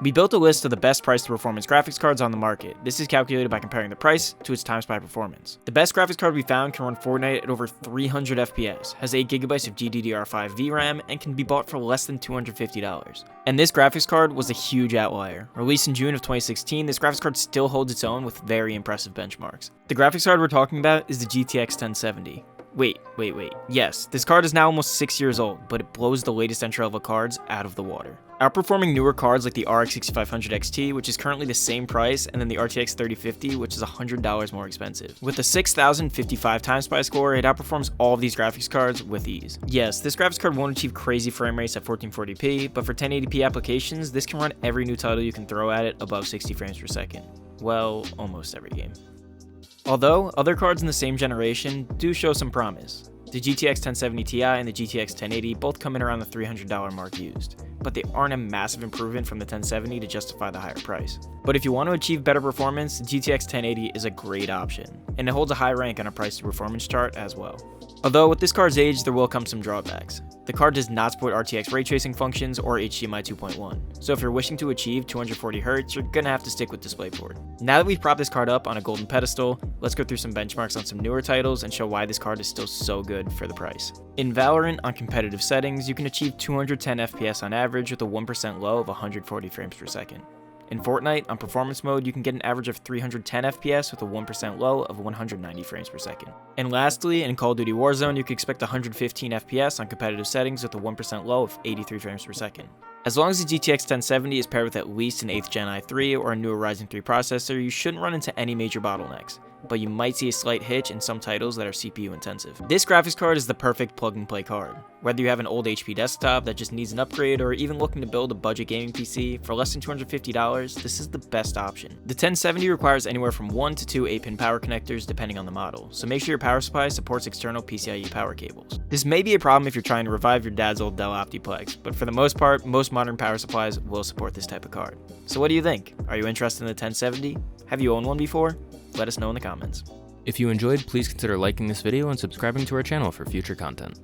We built a list of the best price to performance graphics cards on the market. This is calculated by comparing the price to its times by performance. The best graphics card we found can run Fortnite at over 300 FPS, has 8GB of GDDR5 VRAM, and can be bought for less than $250. And this graphics card was a huge outlier. Released in June of 2016, this graphics card still holds its own with very impressive benchmarks. The graphics card we're talking about is the GTX 1070. Wait. Yes, this card is now almost 6 years old, but it blows the latest entry-level cards out of the water. Outperforming newer cards like the RX 6500 XT, which is currently the same price, and then the RTX 3050, which is $100 more expensive. With a 6055 time spy score, it outperforms all of these graphics cards with ease. Yes, this graphics card won't achieve crazy frame rates at 1440p, but for 1080p applications, this can run every new title you can throw at it above 60 frames per second. Well, almost every game. Although, other cards in the same generation do show some promise. The GTX 1070 Ti and the GTX 1080 both come in around the $300 mark used, but they aren't a massive improvement from the 1070 to justify the higher price. But if you want to achieve better performance, the GTX 1080 is a great option, and it holds a high rank on a price to performance chart as well. Although with this card's age, there will come some drawbacks. The card does not support RTX ray tracing functions or HDMI 2.1, so if you're wishing to achieve 240Hz, you're gonna have to stick with DisplayPort. Now that we've propped this card up on a golden pedestal, let's go through some benchmarks on some newer titles and show why this card is still so good for the price. In Valorant, on competitive settings, you can achieve 210 FPS on average with a 1% low of 140 frames per second. In Fortnite, on performance mode, you can get an average of 310 FPS with a 1% low of 190 frames per second. And lastly, in Call of Duty Warzone, you can expect 115 FPS on competitive settings with a 1% low of 83 frames per second. As long as the GTX 1070 is paired with at least an 8th Gen i3 or a newer Ryzen 3 processor, you shouldn't run into any major bottlenecks, but you might see a slight hitch in some titles that are CPU intensive. This graphics card is the perfect plug-and-play card. Whether you have an old HP desktop that just needs an upgrade or even looking to build a budget gaming PC, for less than $250, this is the best option. The 1070 requires anywhere from 1 to 2 8-pin power connectors depending on the model, so make sure your power supply supports external PCIe power cables. This may be a problem if you're trying to revive your dad's old Dell Optiplex, but for the most part, most modern power supplies will support this type of card. So what do you think? Are you interested in the 1070? Have you owned one before? Let us know in the comments. If you enjoyed, please consider liking this video and subscribing to our channel for future content.